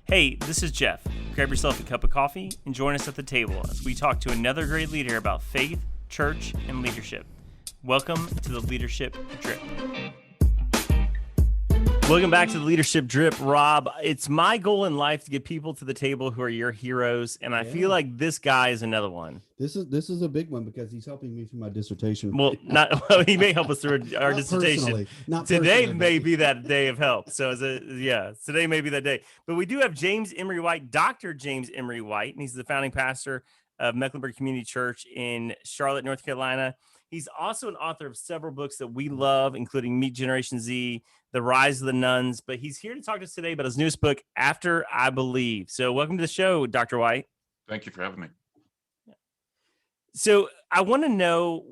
Hey, this is Jeff. Grab yourself a cup of coffee and join us at the table as we talk to another great leader about faith, church, and leadership. Welcome to the Leadership Drip. Welcome back to the Leadership Drip, Rob. It's my goal in life to get people to the table who are your heroes, and I feel like this guy is another one. This is a big one because he's helping me through my dissertation. Well, he may help us through our dissertation. Today may be that day of help. So, today may be that day. But we do have James Emery White, Dr. James Emery White, and he's the founding pastor of Mecklenberg Community Church in Charlotte, North Carolina. He's also an author of several books that we love, including Meet Generation Z, The Rise of the Nuns. But he's here to talk to us today about his newest book, After I Believe. So welcome to the show, Dr. White. Thank you for having me. So I want to know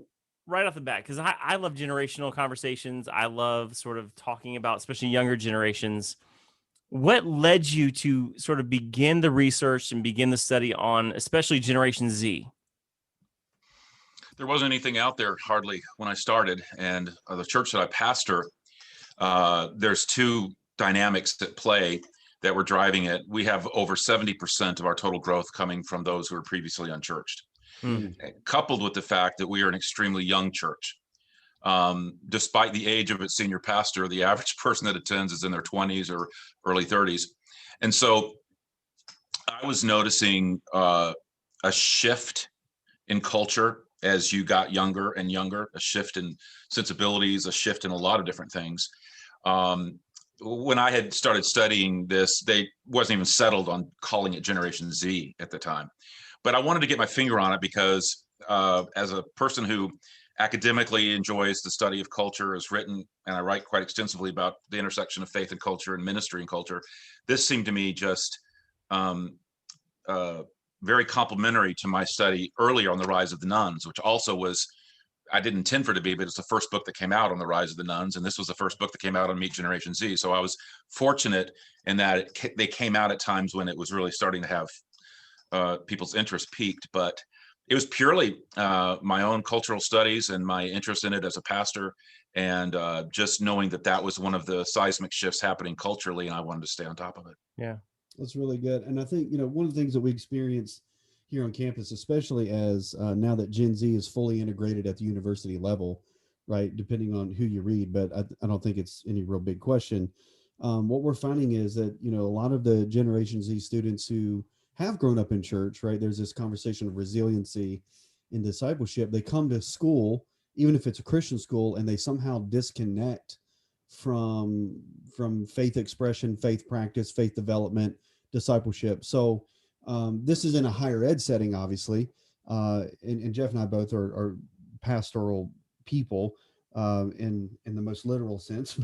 right off the bat, because I love generational conversations. I love sort of talking about, especially younger generations. What led you to sort of begin the research and begin the study on especially Generation Z? There wasn't anything out there hardly when I started, and the church that I pastor, there's two dynamics at play that were driving it. We have over 70% of our total growth coming from those who were previously unchurched, coupled with the fact that we are an extremely young church. Despite the age of its senior pastor, the average person that attends is in their 20s or early 30s. And so I was noticing a shift in culture as you got younger and younger, a shift in sensibilities, a shift in a lot of different things. When I had started studying this, they wasn't even settled on calling it Generation Z at the time. But I wanted to get my finger on it because as a person who academically enjoys the study of culture, has written, and I write quite extensively about the intersection of faith and culture and ministry and culture, this seemed to me just very complementary to my study earlier on the rise of the nuns, which also was, I didn't intend for it to be, but it's the first book that came out on the rise of the nuns. And this was the first book that came out on Meet Generation Z. So I was fortunate in that they came out at times when it was really starting to have people's interest peaked. But it was purely my own cultural studies and my interest in it as a pastor, and just knowing that that was one of the seismic shifts happening culturally, and I wanted to stay on top of it. Yeah. That's really good. And I think, one of the things that we experience here on campus, especially as now that Gen Z is fully integrated at the university level, right, depending on who you read, but I don't think it's any real big question. What we're finding is that, a lot of the Generation Z students who have grown up in church, right, there's this conversation of resiliency in discipleship. They come to school, even if it's a Christian school, and they somehow disconnect from faith expression, faith practice, faith development, discipleship. So this is in a higher ed setting, obviously. And Jeff and I both are pastoral people in the most literal sense.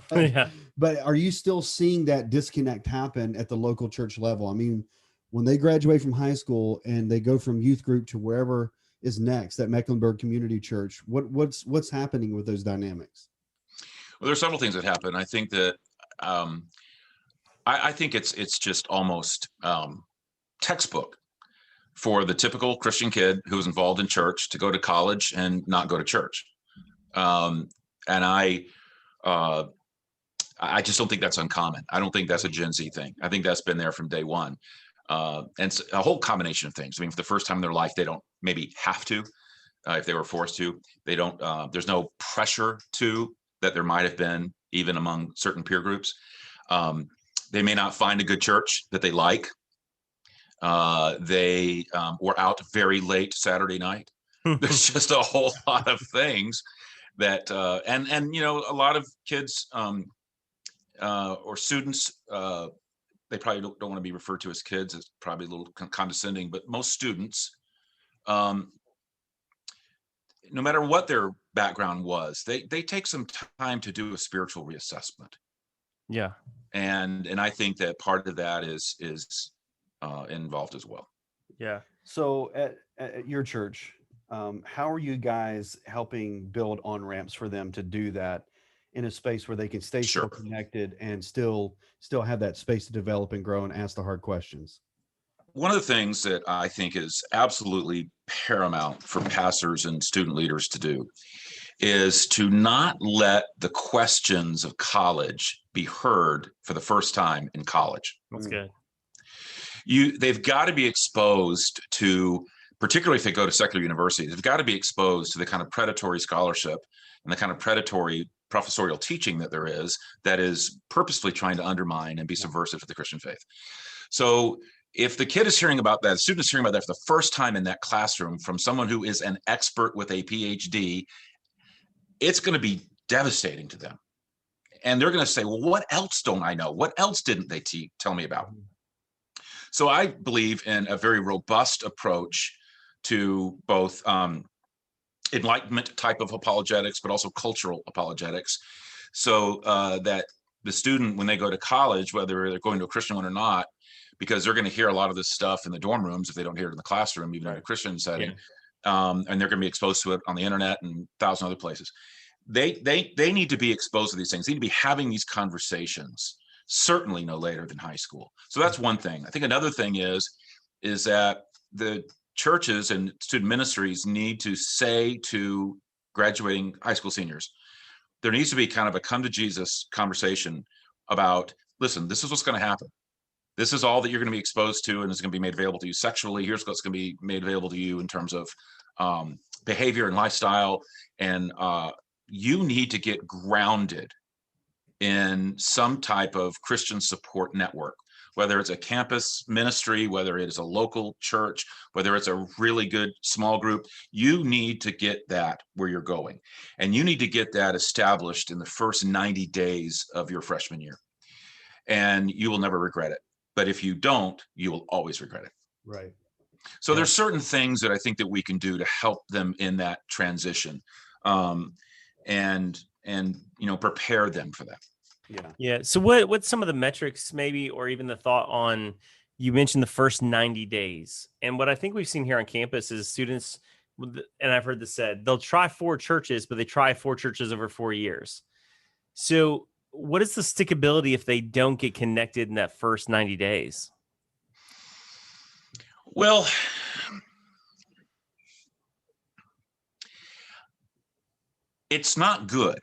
But are you still seeing that disconnect happen at the local church level? I mean, when they graduate from high school and they go from youth group to wherever is next, at Mecklenberg Community Church, what's happening with those dynamics? Well, there's several things that happen. I think that I think it's just almost textbook for the typical Christian kid who's involved in church to go to college and not go to church. And I just don't think that's uncommon. I don't think that's a Gen Z thing. I think that's been there from day one. And it's a whole combination of things. I mean, for the first time in their life, they don't maybe have to, if they were forced to. They don't. There's no pressure to that there might have been even among certain peer groups. They may not find a good church that they like. They were out very late Saturday night. There's just a whole lot of things that, and a lot of kids or students, they probably don't want to be referred to as kids. It's probably a little condescending, but most students, no matter what their background was, they take some time to do a spiritual reassessment. Yeah. And I think that part of that is involved as well. Yeah. So at your church, how are you guys helping build on-ramps for them to do that in a space where they can stay still connected and still have that space to develop and grow and ask the hard questions? One of the things that I think is absolutely paramount for pastors and student leaders to do is to not let the questions of college be heard for the first time in college. That's good. They've got to be exposed to, particularly if they go to secular universities, they've got to be exposed to the kind of predatory scholarship and the kind of predatory professorial teaching that is purposefully trying to undermine and be subversive to the Christian faith. So if the kid is hearing about that, the student is hearing about that for the first time in that classroom from someone who is an expert with a PhD, it's going to be devastating to them. And they're going to say, well, what else don't I know? What else didn't they tell me about? So I believe in a very robust approach to both Enlightenment type of apologetics, but also cultural apologetics, so that the student, when they go to college, whether they're going to a Christian one or not, because they're going to hear a lot of this stuff in the dorm rooms if they don't hear it in the classroom, even in a Christian setting, and they're going to be exposed to it on the internet and 1,000 other places. They need to be exposed to these things. They need to be having these conversations, certainly no later than high school. So that's one thing. I think another thing is that the churches and student ministries need to say to graduating high school seniors, there needs to be kind of a come to Jesus conversation about, listen, this is what's going to happen. This is all that you're going to be exposed to, and it's going to be made available to you sexually. Here's what's going to be made available to you in terms of behavior and lifestyle. And you need to get grounded in some type of Christian support network, whether it's a campus ministry, whether it is a local church, whether it's a really good small group. You need to get that where you're going. And you need to get that established in the first 90 days of your freshman year. And you will never regret it. But if you don't, you will always regret it. Right. So there's certain things that I think that we can do to help them in that transition, and prepare them for that. Yeah. So what's some of the metrics maybe, or even the thought on, you mentioned the first 90 days. And what I think we've seen here on campus is students, and I've heard this said, they'll try 4 churches, but they try 4 churches over 4 years. So what is the stickability if they don't get connected in that first 90 days? Well, it's not good.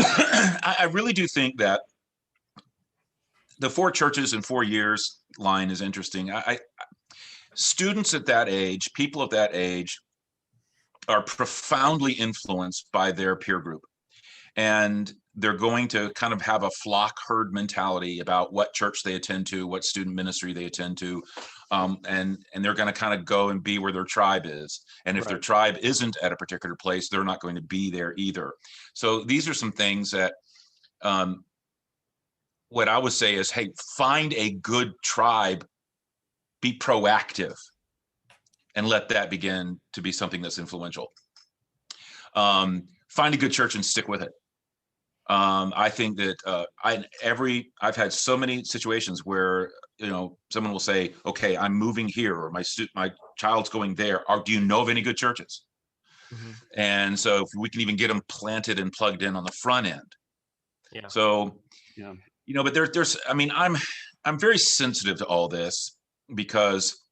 I really do think that the 4 churches in 4 years line is interesting. Students at that age, people of that age, are profoundly influenced by their peer group, and they're going to kind of have a flock herd mentality about what church they attend to, what student ministry they attend to, and they're going to kind of go and be where their tribe is. And if their tribe isn't at a particular place, they're not going to be there either. So these are some things that what I would say is, hey, find a good tribe, be proactive, and let that begin to be something that's influential. Find a good church and stick with it. I think that I've had so many situations where someone will say, "Okay, I'm moving here," or my child's going there. Or do you know of any good churches? Mm-hmm. And so if we can even get them planted and plugged in on the front end. Yeah. So, but there's. I mean, I'm very sensitive to all this because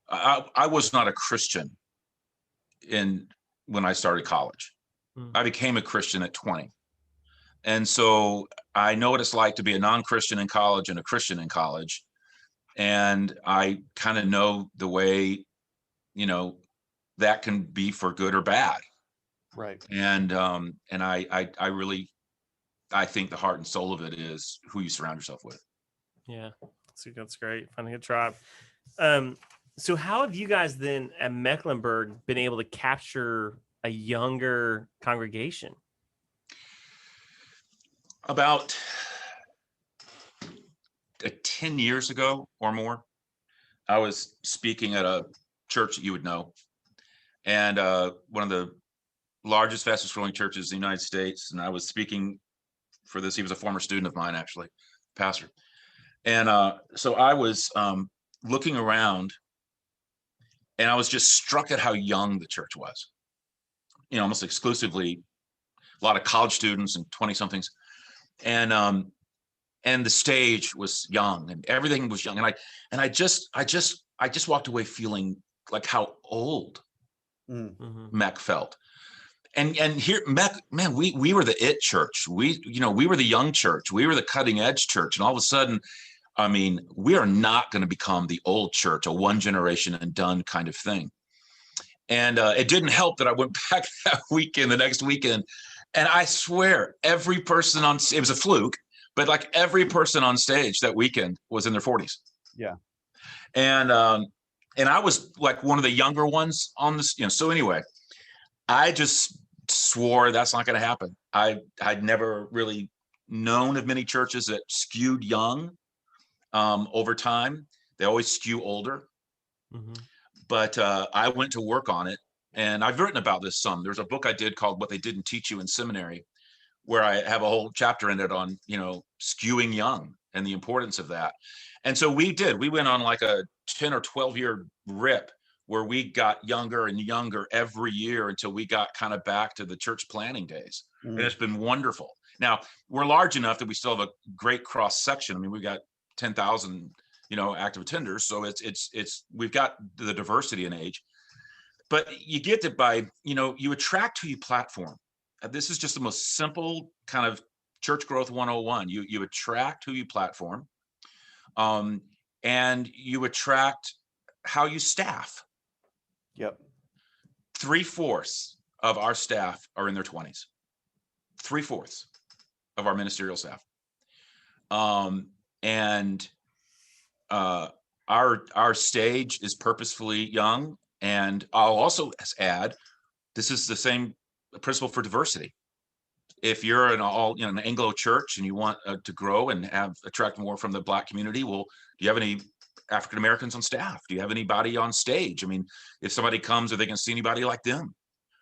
I was not a Christian when I started college. I became a Christian at 20. And so I know what it's like to be a non-Christian in college and a Christian in college. And I kind of know the way, that can be for good or bad. Right. And I think the heart and soul of it is who you surround yourself with. Yeah, that's great. Finding a tribe. So how have you guys then at Mecklenberg been able to capture a younger congregation? About 10 years ago or more, I was speaking at a church that you would know, and one of the largest, fastest growing churches in the United States. And I was speaking for this. He was a former student of mine, actually, pastor. And so I was looking around, and I was just struck at how young the church was. Almost exclusively a lot of college students and 20-somethings. And the stage was young and everything was young. And I just walked away feeling like how old Mech felt. And here, man, we were the it church. We were the young church. We were the cutting edge church. And all of a sudden, I mean, we are not going to become the old church, a one generation and done kind of thing. And it didn't help that I went back that weekend, the next weekend. And I swear, every person it was a fluke, but like every person on stage that weekend was in their 40s. Yeah. And I was like one of the younger ones on this, so anyway, I just swore that's not going to happen. I'd never really known of many churches that skewed young over time. They always skew older. Mm-hmm. But I went to work on it, and I've written about this some. There's a book I did called What They Didn't Teach You in Seminary, where I have a whole chapter in it on, skewing young and the importance of that. And so we went on like a 10 or 12 year rip where we got younger and younger every year until we got kind of back to the church planning days. And it's been wonderful. Now, we're large enough that we still have a great cross section. I mean, we got 10,000, active attenders. So we've got the diversity in age, but you get it by, you attract who you platform. This is just the most simple kind of church growth 101. You attract who you platform, and you attract how you staff. Yep. 3/4 of our staff are in their 20s. 3/4 of our ministerial staff. And our stage is purposefully young. And I'll also add, this is the same principle for diversity. If you're an Anglo church and you want to grow and attract more from the Black community, well, do you have any African Americans on staff? Do you have anybody on stage? I mean, if somebody comes, are they going to see anybody like them?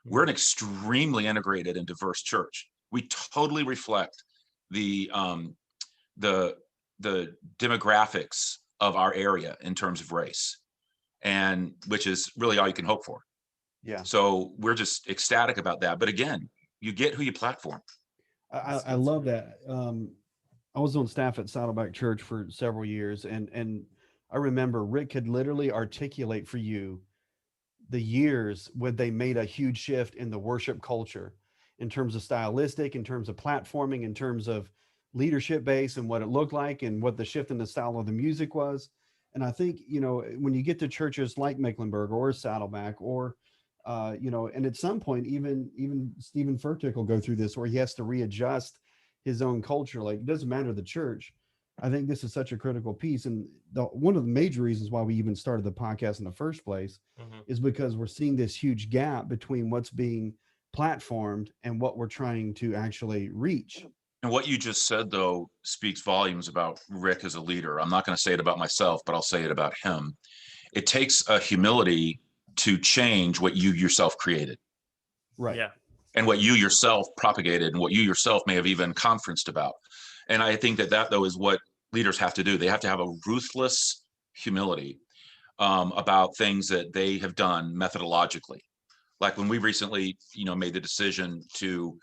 We're an extremely integrated and diverse church. We totally reflect the demographics of our area in terms of race, and which is really all you can hope for. Yeah. So we're just ecstatic about that. But again, you get who you platform. I love that. I was on staff at Saddleback Church for several years, and I remember Rick could literally articulate for you the years when they made a huge shift in the worship culture in terms of stylistic, in terms of platforming, in terms of leadership base and what it looked like and what the shift in the style of the music was. And I think, when you get to churches like Mecklenberg or Saddleback or, and at some point, even Stephen Furtick will go through this where he has to readjust his own culture. Like, it doesn't matter the church. I think this is such a critical piece. And one of the major reasons why we even started the podcast in the first place is because we're seeing this huge gap between what's being platformed and what we're trying to actually reach. And what you just said, though, speaks volumes about Rick as a leader. I'm not going to say it about myself, but I'll say it about him. It takes a humility to change what you yourself created. Right. Yeah. And what you yourself propagated and what you yourself may have even conferenced about. And I think that though, is what leaders have to do. They have to have a ruthless humility about things that they have done methodologically. Like when we recently, made the decision to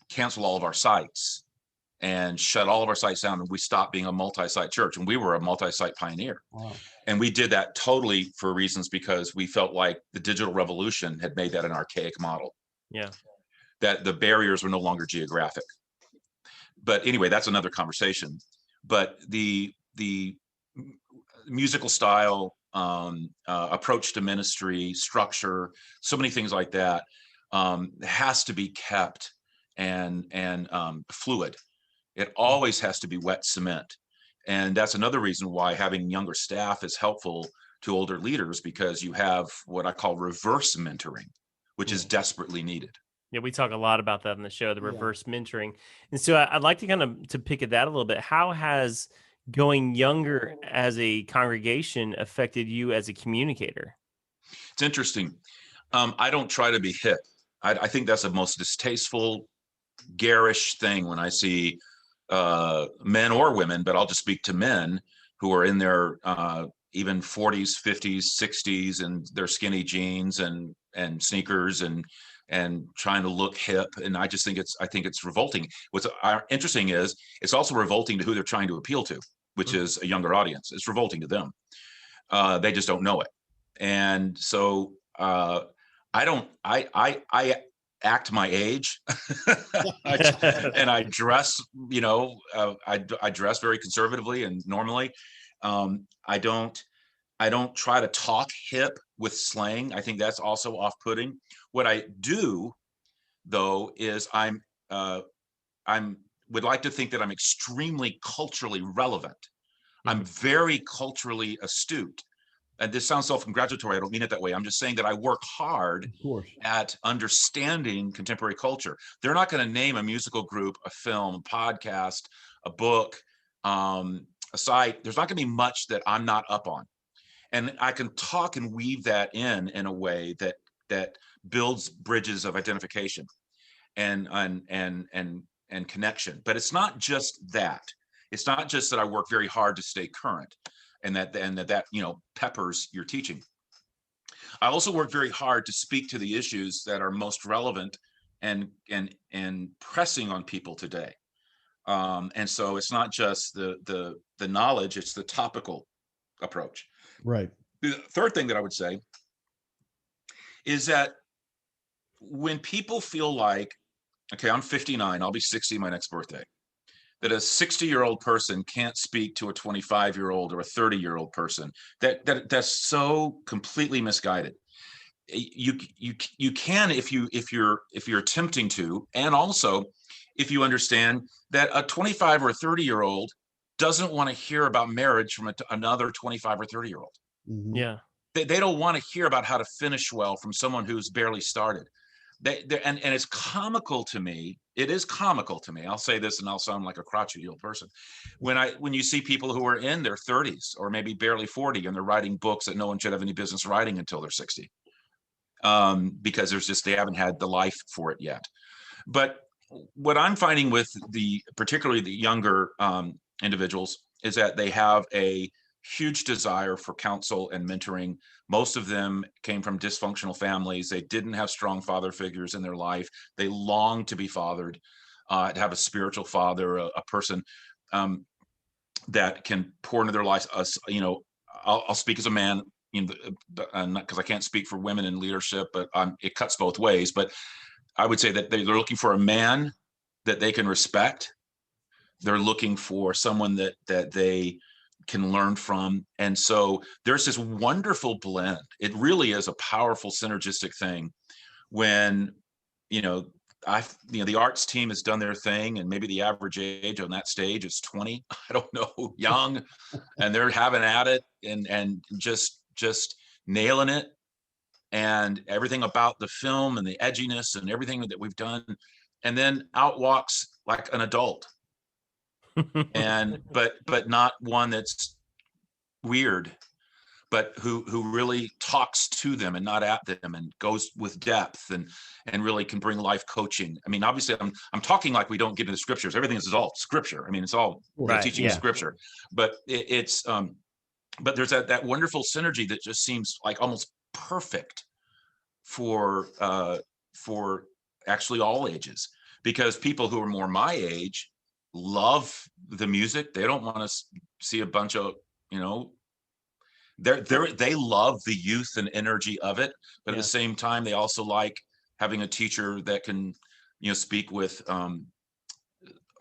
cancel all of our sites and shut all of our sites down, and we stopped being a multi-site church, and we were a multi-site pioneer. Wow. And we did that totally for reasons because we felt like the digital revolution had made that an archaic model. Yeah. That the barriers were no longer geographic. But anyway, that's another conversation. But the musical style, approach to ministry, structure, so many things like that has to be kept and fluid. It always has to be wet cement. And that's another reason why having younger staff is helpful to older leaders, because you have what I call reverse mentoring, which is desperately needed. Yeah, we talk a lot about that on the show, the reverse mentoring. And so I'd like to kind of to pick at that a little bit. How has going younger as a congregation affected you as a communicator? It's interesting. I don't try to be hip. I think that's the most distasteful, garish thing when I see men or women, but I'll just speak to men who are in their even 40s, 50s, 60s, and their skinny jeans and sneakers and trying to look hip. And I just think it's revolting. What's interesting is it's also revolting to who they're trying to appeal to, which is a younger audience. It's revolting to them. They just don't know it. And so I act my age. And I dress, I dress very conservatively and normally. I don't try to talk hip with slang. I think that's also off-putting. What I do, though, is would like to think that I'm extremely culturally relevant. I'm very culturally astute. And this sounds self-congratulatory. I don't mean it that way. I'm just saying that I work hard at understanding contemporary culture. They're not going to name a musical group, a film, a podcast, a book, a site. There's not going to be much that I'm not up on. And I can talk and weave that in a way that builds bridges of identification and connection. But it's not just that. It's not just that I work very hard to stay current and that peppers your teaching. I also work very hard to speak to the issues that are most relevant and pressing on people today. And so it's not just the knowledge, it's the topical approach. Right. The third thing that I would say is that when people feel like, okay, I'm 59, I'll be 60 my next birthday, that a 60-year-old person can't speak to a 25-year-old or a 30-year-old person, that's so completely misguided. You can if you're attempting to, and also if you understand that a 25 or a 30-year-old doesn't want to hear about marriage from another 25 or 30-year-old. Mm-hmm. Yeah. They don't want to hear about how to finish well from someone who's barely started. And it's comical to me. It is comical to me. I'll say this and I'll sound like a crotchety old person. When you see people who are in their 30s or maybe barely 40 and they're writing books that no one should have any business writing until they're 60, because they haven't had the life for it yet. But what I'm finding with particularly the younger individuals is that they have a huge desire for counsel and mentoring. Most of them came from dysfunctional families. They didn't have strong father figures in their life. They long to be fathered, to have a spiritual father, a person that can pour into their lives. I'll speak as a man, because I can't speak for women in leadership, but it cuts both ways. But I would say that they're looking for a man that they can respect. They're looking for someone that they can learn from. And so there's this wonderful blend. It really is a powerful synergistic thing when, the arts team has done their thing and maybe the average age on that stage is 20, I don't know, young, and they're having at it and just nailing it. And everything about the film and the edginess and everything that we've done. And then out walks like an adult. but not one that's weird, but who really talks to them and not at them and goes with depth and really can bring life coaching. I mean, obviously I'm talking like we don't get into scriptures. Everything is all scripture. I mean, it's all teaching scripture, but but there's that wonderful synergy that just seems like almost perfect for actually all ages, because people who are more my age love the music. They don't want to see a bunch of, they love the youth and energy of it. But at the same time, they also like having a teacher that can, speak with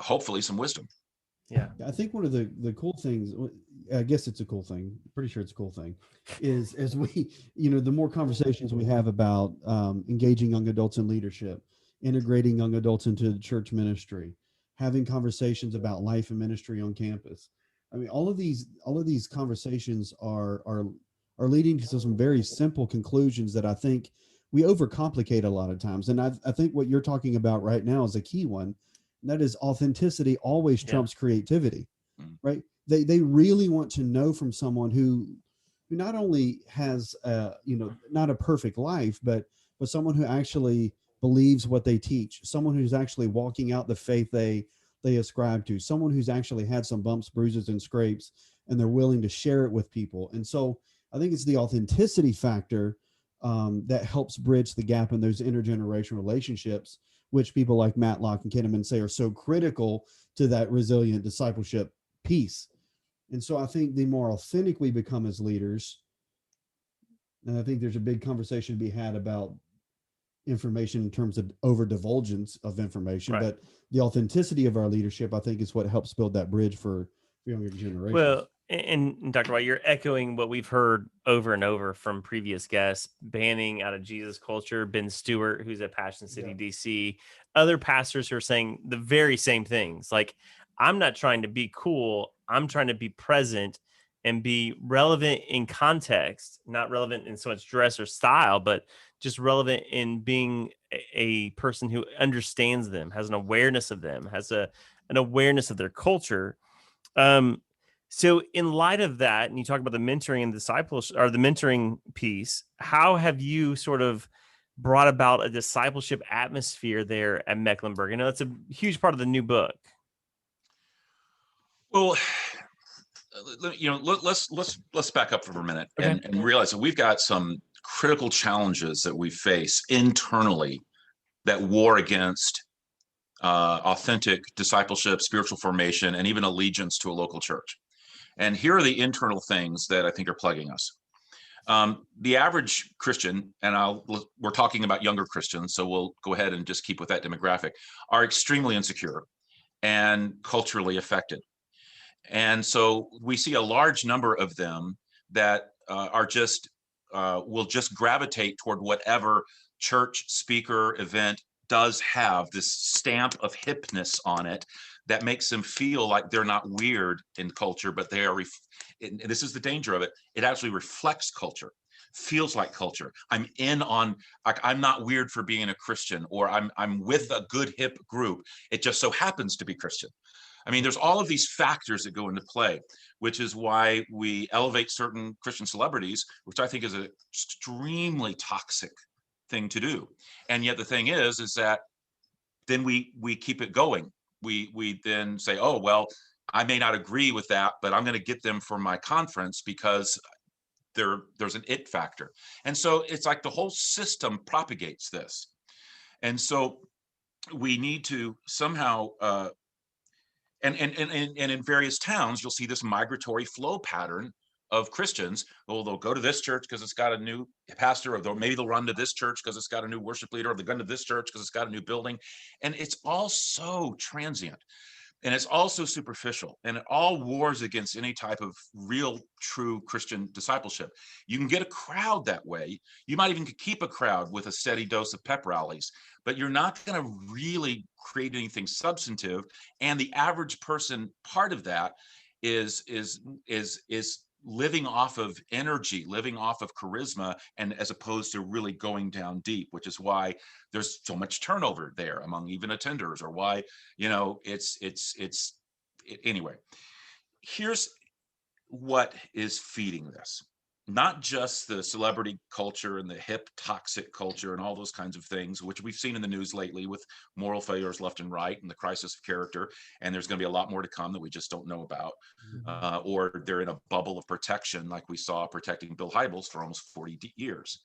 hopefully some wisdom. Yeah. I think one of the cool things, I guess it's a cool thing, pretty sure it's a cool thing, is as we, the more conversations we have about engaging young adults in leadership, integrating young adults into the church ministry, having conversations about life and ministry on campus. I mean, all of these conversations are leading to some very simple conclusions that I think we overcomplicate a lot of times. And I think what you're talking about right now is a key one. And that is authenticity always trumps creativity, right? They really want to know from someone who not only has, not a perfect life, but someone who actually believes what they teach, someone who's actually walking out the faith they ascribe to, someone who's actually had some bumps, bruises, and scrapes, and they're willing to share it with people. And so I think it's the authenticity factor that helps bridge the gap in those intergenerational relationships, which people like Matlock and Kinnaman say are so critical to that resilient discipleship piece. And so I think the more authentic we become as leaders, and I think there's a big conversation to be had about information in terms of over divulgence of information, Right. but the authenticity of our leadership, I think, is what helps build that bridge for younger generations. Well, and Dr. White, you're echoing what we've heard over and over from previous guests, banning out of Jesus culture, Ben Stewart, who's at Passion City, DC, other pastors who are saying the very same things. Like, I'm not trying to be cool. I'm trying to be present and be relevant in context, not relevant in so much dress or style, but just relevant in being a person who understands them, has an awareness of them, has an awareness of their culture. So in light of that, and you talk about the mentoring and discipleship, or the mentoring piece, how have you sort of brought about a discipleship atmosphere there at Mecklenburg? I know that's a huge part of the new book. Well, let's back up for a minute and realize that we've got some critical challenges that we face internally that war against authentic discipleship, spiritual formation, and even allegiance to a local church. And here are the internal things that I think are plaguing us. The average Christian, and we're talking about younger Christians, so we'll go ahead and just keep with that demographic, are extremely insecure and culturally affected. And so we see a large number of them that will just gravitate toward whatever church, speaker, event does have this stamp of hipness on it that makes them feel like they're not weird in culture, but they are, and this is the danger of it, it actually reflects culture, feels like culture. I'm not weird for being a Christian, or I'm with a good hip group. It just so happens to be Christian. I mean, there's all of these factors that go into play, which is why we elevate certain Christian celebrities, which I think is an extremely toxic thing to do. And yet the thing is that then we keep it going. We then say, oh, well, I may not agree with that, but I'm going to get them for my conference because there's an it factor. And so it's like the whole system propagates this. And so we need to somehow, and in various towns, you'll see this migratory flow pattern of Christians. Well, they'll go to this church because it's got a new pastor, or maybe they'll run to this church because it's got a new worship leader, or they'll go to this church because it's got a new building. And it's all so transient, and it's also superficial, and it all wars against any type of real, true Christian discipleship. You can get a crowd that way. You might even keep a crowd with a steady dose of pep rallies, but you're not going to really create anything substantive. And the average person, part of that is living off of energy, living off of charisma, and as opposed to really going down deep, which is why there's so much turnover there among even attenders, or why, anyway. Here's what is feeding this. Not just the celebrity culture and the hip toxic culture and all those kinds of things, which we've seen in the news lately with moral failures left and right and the crisis of character. And there's going to be a lot more to come that we just don't know about. Or they're in a bubble of protection, like we saw protecting Bill Hybels for almost 40 years.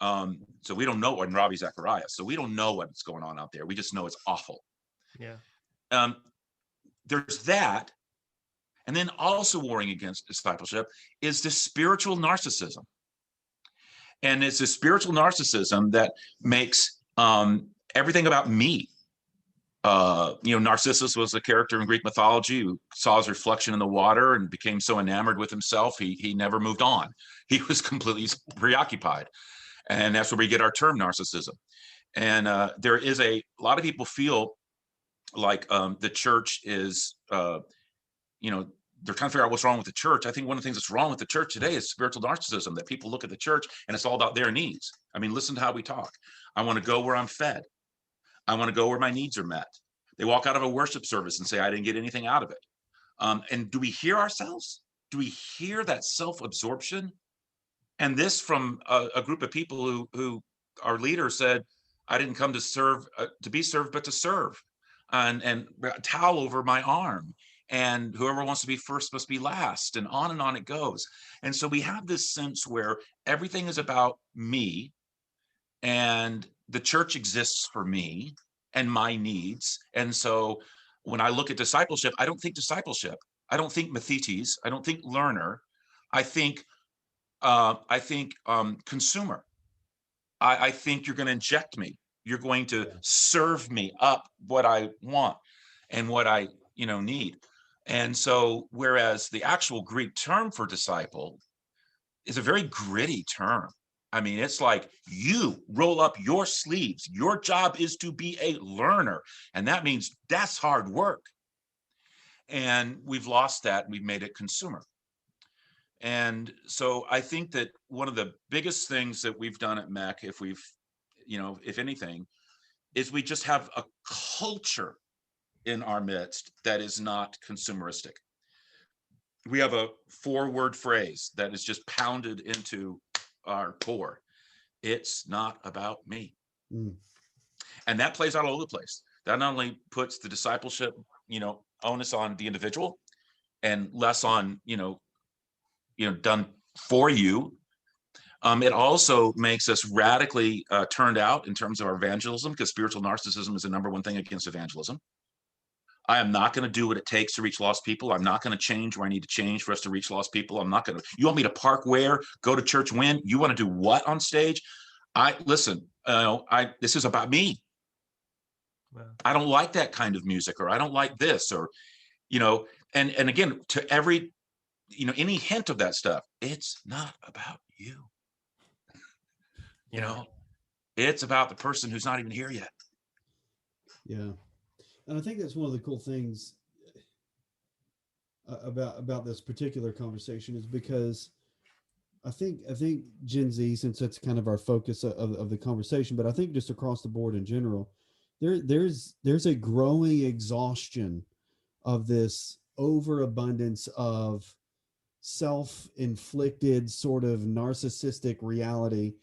So we don't know, and Ravi Zacharias. So we don't know what's going on out there. We just know it's awful. Yeah. There's that. And then also warring against discipleship is the spiritual narcissism. And it's a spiritual narcissism that makes everything about me. Narcissus was a character in Greek mythology who saw his reflection in the water and became so enamored with himself, he never moved on. He was completely preoccupied. And that's where we get our term narcissism. And there is a lot of people feel like the church is, they're trying to figure out what's wrong with the church. I think one of the things that's wrong with the church today is spiritual narcissism, that people look at the church and it's all about their needs. I mean, listen to how we talk. I want to go where I'm fed. I want to go where my needs are met. They walk out of a worship service and say, I didn't get anything out of it. And do we hear ourselves? Do we hear that self-absorption? And this from a group of people who our leader said, I didn't come to serve, to be served, but to serve, and a towel over my arm. And whoever wants to be first must be last, and on it goes. And so we have this sense where everything is about me, and the church exists for me and my needs. And so when I look at discipleship, I don't think discipleship. I don't think mathetes. I don't think learner. I think consumer. I think you're going to inject me. You're going to serve me up what I want and what I, need. And so, whereas the actual Greek term for disciple is a very gritty term. I mean, it's like you roll up your sleeves. Your job is to be a learner. And that means that's hard work. And we've lost that. We've made it consumer. And so I think that one of the biggest things that we've done at MEC, if anything, is we just have a culture in our midst that is not consumeristic. We have a 4-word phrase that is just pounded into our core. It's not about me. And that plays out all over the place. That not only puts the discipleship, onus on the individual and less on, done for you. It also makes us radically turned out in terms of our evangelism, because spiritual narcissism is the number one thing against evangelism. I am not going to do what it takes to reach lost people. I'm not going to change where I need to change for us to reach lost people. I'm not going to, you want me to park where, go to church when? You want to do what on stage? This is about me. Wow. I don't like that kind of music, or I don't like this, or, and again, to every, any hint of that stuff, it's not about you. It's about the person who's not even here yet. Yeah. And I think that's one of the cool things about this particular conversation, is because I think Gen Z, since that's kind of our focus of the conversation, but I think just across the board in general, there's a growing exhaustion of this overabundance of self-inflicted sort of narcissistic reality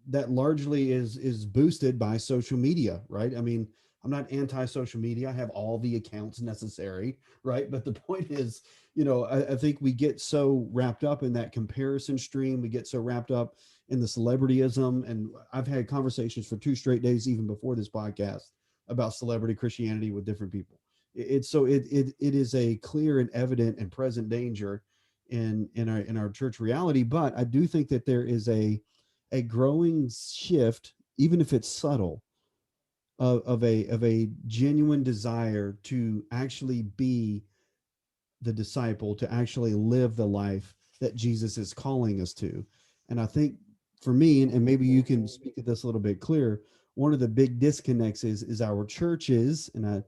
that largely is boosted by social media, right? I mean, I'm not anti-social media. I have all the accounts necessary, right? But the point is, I think we get so wrapped up in that comparison stream. We get so wrapped up in the celebrityism. And I've had conversations for 2 straight days, even before this podcast, about celebrity Christianity with different people. It is a clear and evident and present danger in our church reality. But I do think that there is a growing shift, even if it's subtle, of a genuine desire to actually be the disciple, to actually live the life that Jesus is calling us to. And I think for me, and maybe you can speak to this a little bit clearer, one of the big disconnects is our churches, and I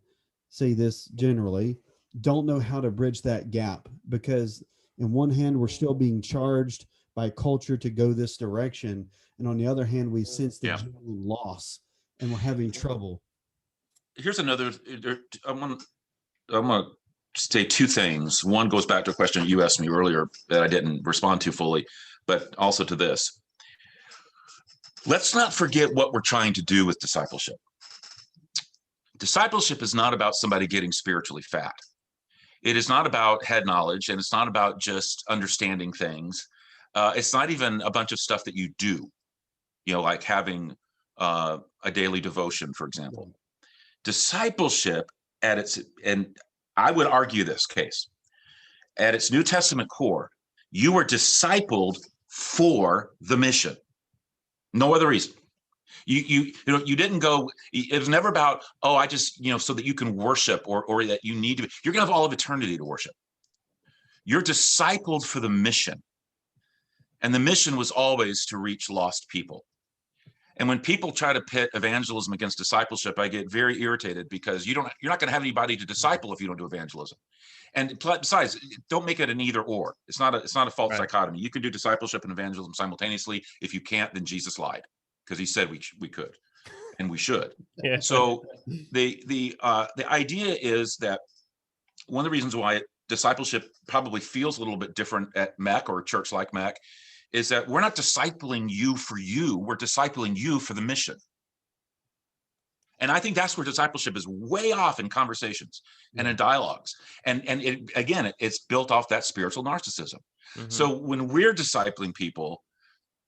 say this generally, don't know how to bridge that gap, because in one hand, we're still being charged by culture to go this direction. And on the other hand, we sense the genuine loss, and we're having trouble. Here's another, I'm going to say 2 things. One goes back to a question you asked me earlier that I didn't respond to fully, but also to this. Let's not forget what we're trying to do with discipleship. Discipleship is not about somebody getting spiritually fat. It is not about head knowledge, and it's not about just understanding things. It's not even a bunch of stuff that you do, like having a daily devotion, for example. Discipleship and I would argue this case, at its New Testament core, you were discipled for the mission. No other reason. You didn't go, it was never about, I just, so that you can worship or that you need to, you're going to have all of eternity to worship. You're discipled for the mission. And the mission was always to reach lost people. And when people try to pit evangelism against discipleship, I get very irritated, because you're not going to have anybody to disciple if you don't do evangelism. And besides, don't make it an either or. It's not a false dichotomy. You can do discipleship and evangelism simultaneously. If you can't, then Jesus lied, because he said we could and we should. Yeah. So the idea is that one of the reasons why discipleship probably feels a little bit different at MEC or a church like MEC is that we're not discipling you for you, we're discipling you for the mission. And I think that's where discipleship is way off in conversations and in dialogues. And it's built off that spiritual narcissism. Mm-hmm. So when we're discipling people,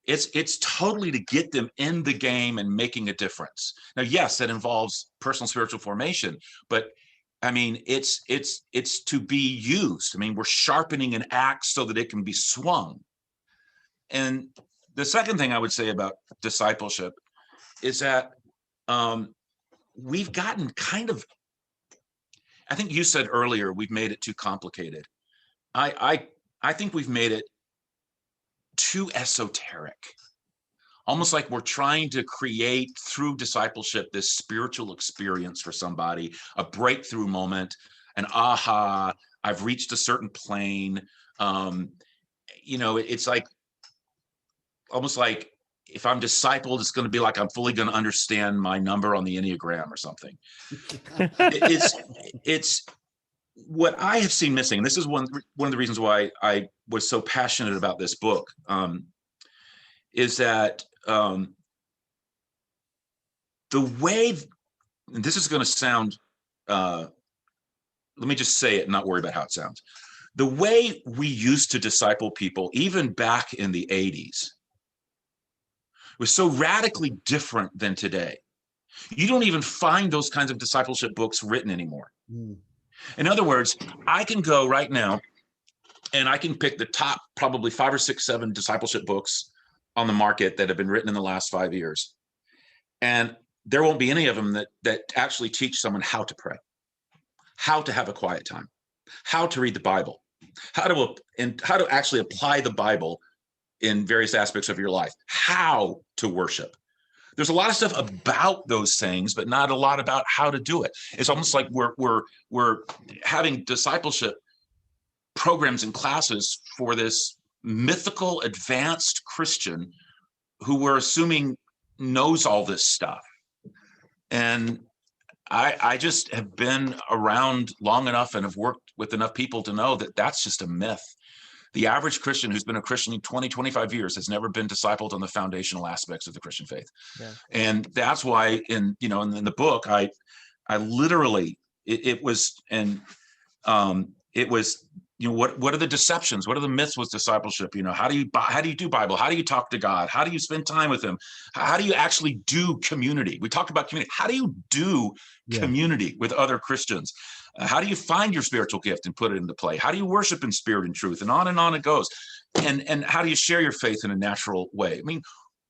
it's totally to get them in the game and making a difference. Now, yes, that involves personal spiritual formation, but I mean, it's to be used. I mean, we're sharpening an axe so that it can be swung. And the second thing I would say about discipleship is that we've gotten kind of, I think you said earlier, we've made it too complicated. I think we've made it too esoteric, almost like we're trying to create through discipleship this spiritual experience for somebody, a breakthrough moment, an aha, I've reached a certain plane. It's like almost like if I'm discipled, it's going to be like I'm fully going to understand my number on the Enneagram or something. It's what I have seen missing. And this is one of the reasons why I was so passionate about this book, is that the way, and this is going to sound, let me just say it and not worry about how it sounds. The way we used to disciple people, even back in the 80s, was so radically different than today. You don't even find those kinds of discipleship books written anymore. In other words, I can go right now and I can pick the top probably 5 or 6, 7 discipleship books on the market that have been written in the last 5 years. And there won't be any of them that actually teach someone how to pray, how to have a quiet time, how to read the Bible, how to actually apply the Bible in various aspects of your life, how to worship. There's a lot of stuff about those things, but not a lot about how to do it. It's almost like we're having discipleship programs and classes for this mythical advanced Christian who we're assuming knows all this stuff. And I just have been around long enough and have worked with enough people to know that that's just a myth. The average Christian who's been a Christian in 20, 25 years has never been discipled on the foundational aspects of the Christian faith. Yeah. And that's why in the book, I literally, it was, what are the deceptions? What are the myths with discipleship? How do you do Bible? How do you talk to God? How do you spend time with him? How do you actually do community? We talked about community. How do you do community with other Christians? How do you find your spiritual gift and put it into play? How do you worship in spirit and truth? And on it goes. And how do you share your faith in a natural way? I mean,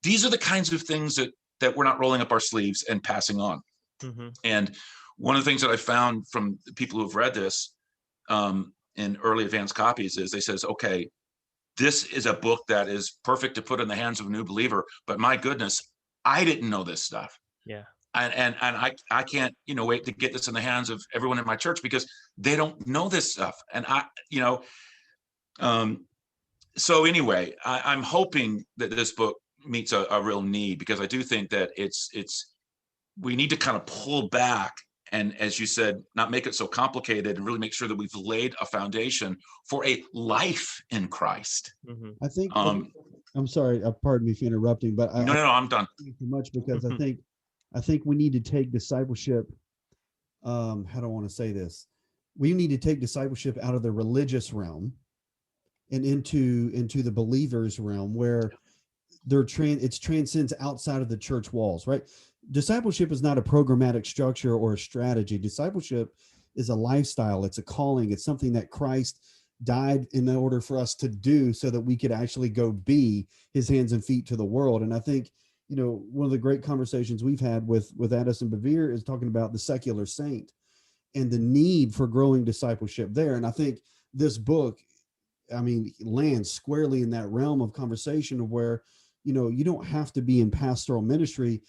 these are the kinds of things that we're not rolling up our sleeves and passing on. Mm-hmm. And one of the things that I found from the people who have read this in early advanced copies is they says, okay, this is a book that is perfect to put in the hands of a new believer, but my goodness, I didn't know this stuff. Yeah. And I can't, wait to get this in the hands of everyone in my church because they don't know this stuff. And so anyway, I'm hoping that this book meets a real need, because I do think that we need to kind of pull back and, as you said, not make it so complicated and really make sure that we've laid a foundation for a life in Christ. Mm-hmm. I think, I'm sorry, pardon me for interrupting, but no, I'm done. Too much because mm-hmm. I think we need to take discipleship. How do I want to say this? We need to take discipleship out of the religious realm and into the believers realm, where it transcends outside of the church walls, right? Discipleship is not a programmatic structure or a strategy. Discipleship is a lifestyle. It's a calling. It's something that Christ died in order for us to do so that we could actually go be his hands and feet to the world. And I think, one of the great conversations we've had with Addison Bevere is talking about the secular saint and the need for growing discipleship there. And I think this book, lands squarely in that realm of conversation of where, you don't have to be in pastoral ministry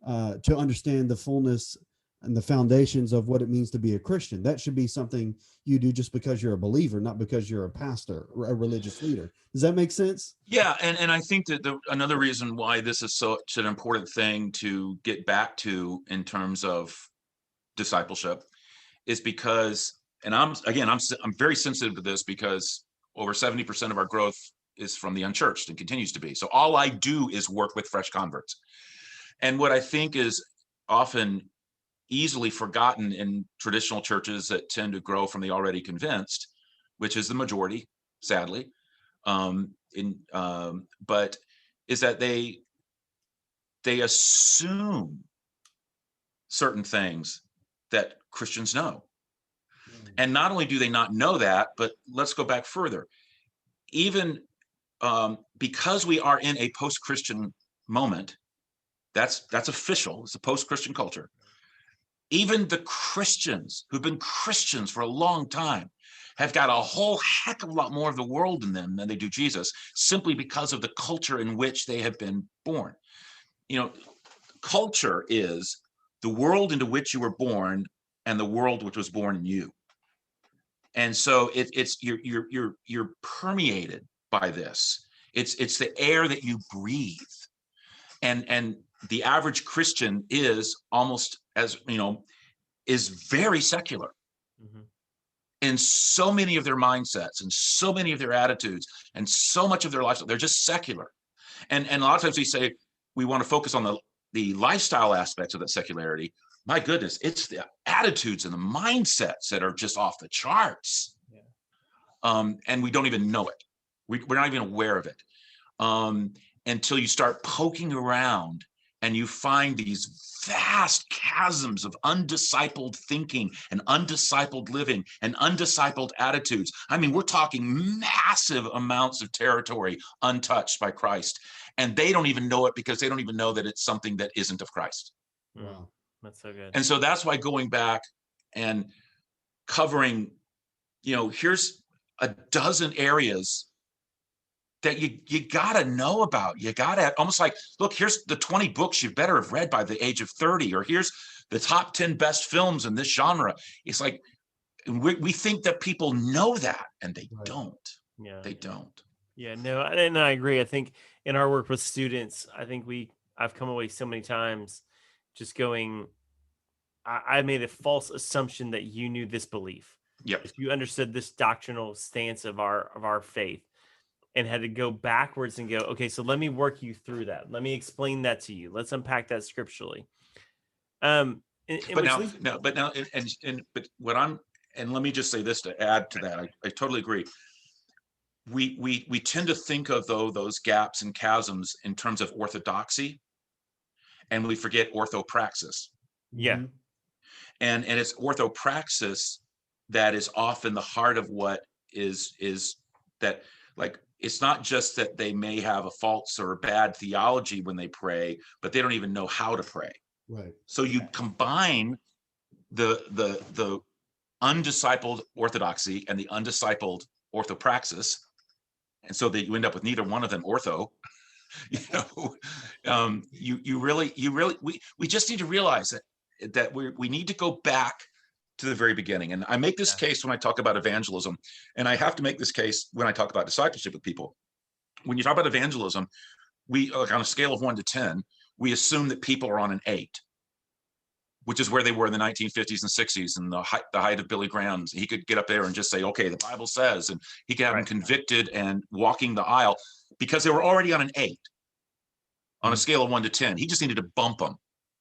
to understand the fullness and the foundations of what it means to be a Christian. That should be something you do just because you're a believer, not because you're a pastor or a religious leader. Does that make sense? Yeah. And I think that another reason why this is such an important thing to get back to in terms of discipleship is because, and I'm very sensitive to this because over 70% of our growth is from the unchurched and continues to be. So all I do is work with fresh converts. And what I think is often easily forgotten in traditional churches that tend to grow from the already convinced, which is the majority, sadly, but is that they assume certain things that Christians know. And not only do they not know that, but let's go back further. Even because we are in a post-Christian moment, that's official. It's a post-Christian culture. Even the Christians who've been Christians for a long time have got a whole heck of a lot more of the world in them than they do Jesus, simply because of the culture in which they have been born. You know, culture is the world into which you were born and the world which was born in you. And so you're permeated by this. It's the air that you breathe. And the average Christian is almost, as you know, is very secular. Mm-hmm. In so many of their mindsets and so many of their attitudes and so much of their lifestyle, they're just secular. And a lot of times we say we want to focus on the lifestyle aspects of that secularity. My goodness, it's the attitudes and the mindsets that are just off the charts. Yeah. And we don't even know it. We're not even aware of it until you start poking around and you find these vast chasms of undiscipled thinking and undiscipled living and undiscipled attitudes. I mean, we're talking massive amounts of territory untouched by Christ. And they don't even know it because they don't even know that it's something that isn't of Christ. Wow, that's so good. And so that's why going back and covering, you know, here's a dozen areas that you gotta know about. You gotta almost like, look, here's the 20 books you better have read by the age of 30, or here's the top 10 best films in this genre. It's like, we think that people know that, and they don't. Yeah, they don't. Yeah, no, and I agree. I think in our work with students, I think I've come away so many times just going, I made a false assumption that you knew this belief. Yep. If you understood this doctrinal stance of our faith, and had to go backwards and go, okay, so let me work you through that. Let me explain that to you. Let's unpack that scripturally. But let me just say this to add to that. I totally agree. We tend to think of those gaps and chasms in terms of orthodoxy, and we forget orthopraxis. Yeah. And it's orthopraxis that is often the heart of what is that, like, it's not just that they may have a false or a bad theology when they pray, but they don't even know how to pray. Right. So you combine the undiscipled orthodoxy and the undiscipled orthopraxis, and so that you end up with neither one of them ortho. You know, we just need to realize that we need to go back to the very beginning. And I make this case when I talk about evangelism, and I have to make this case when I talk about discipleship with people. When you talk about evangelism, we, like, on a scale of 1 to 10, we assume that people are on an 8, which is where they were in the 1950s and 60s, and the height of Billy Graham. He could get up there and just say, okay, the Bible says, and he could have them convicted and walking the aisle because they were already on an 8 on a scale of 1 to 10. He just needed to bump them.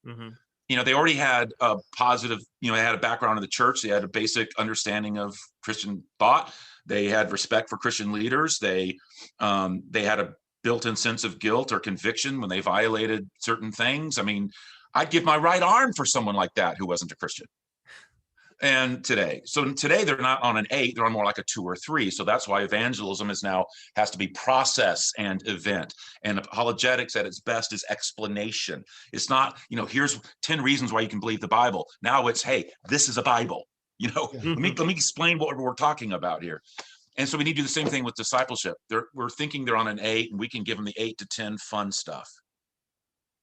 Mm-hmm. You know, they already had a positive, you know, they had a background in the church. They had a basic understanding of Christian thought. They had respect for Christian leaders. They had a built-in sense of guilt or conviction when they violated certain things. I mean, I'd give my right arm for someone like that who wasn't a Christian. And today they're not on an 8, they're on more like a 2 or 3. So that's why evangelism has to be process and event. And apologetics at its best is explanation. It's not, you know, here's 10 reasons why you can believe the Bible. Now it's, hey, this is a Bible. You know, let me explain what we're talking about here. And so we need to do the same thing with discipleship. We're thinking they're on an 8, and we can give them the 8 to 10 fun stuff.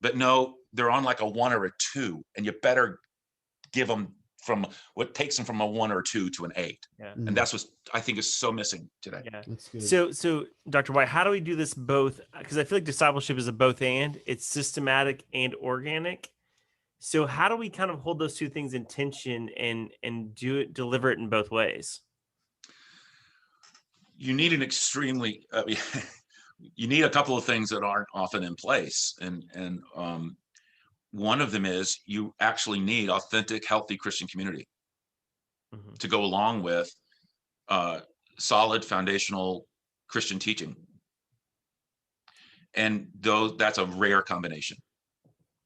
But no, they're on like a 1 or a 2, and you better give them from what takes them from a 1 or 2 to an 8. Yeah. And that's what I think is so missing today. Yeah. That's good. So Dr. White, how do we do this both? Because I feel like discipleship is a both and. It's systematic and organic. So how do we kind of hold those two things in tension and deliver it in both ways? You need you need a couple of things that aren't often in place. And one of them is you actually need authentic, healthy Christian community to go along with solid foundational Christian teaching. And that's a rare combination.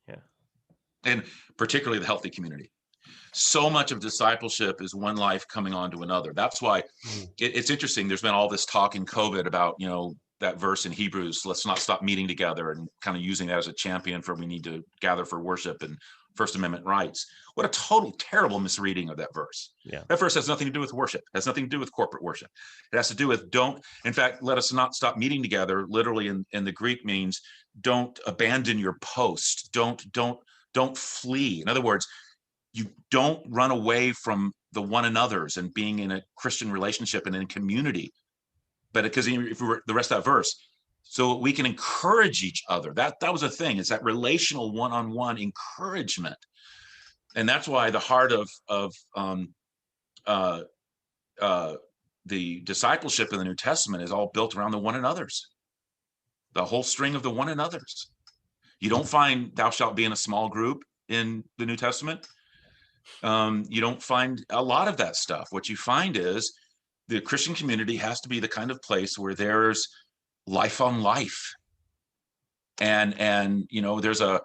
Yeah. And particularly the healthy community. So much of discipleship is one life coming on to another. That's why it's interesting. There's been all this talk in COVID about, you know, that verse in Hebrews, let's not stop meeting together, and kind of using that as a champion for we need to gather for worship and First Amendment rights. What a total terrible misreading of that verse. Yeah. That verse has nothing to do with worship. It has nothing to do with corporate worship. It has to do with in fact, let us not stop meeting together. Literally in the Greek means don't abandon your post. Don't flee. In other words, you don't run away from the one another's and being in a Christian relationship and in community. But because if we were the rest of that verse, so we can encourage each other. That was a thing. It's that relational one-on-one encouragement, and that's why the heart of the discipleship in the New Testament is all built around the one another's. The whole string of the one another's. You don't find "thou shalt be in a small group" in the New Testament. You don't find a lot of that stuff. What you find is the Christian community has to be the kind of place where there's life on life, and there's a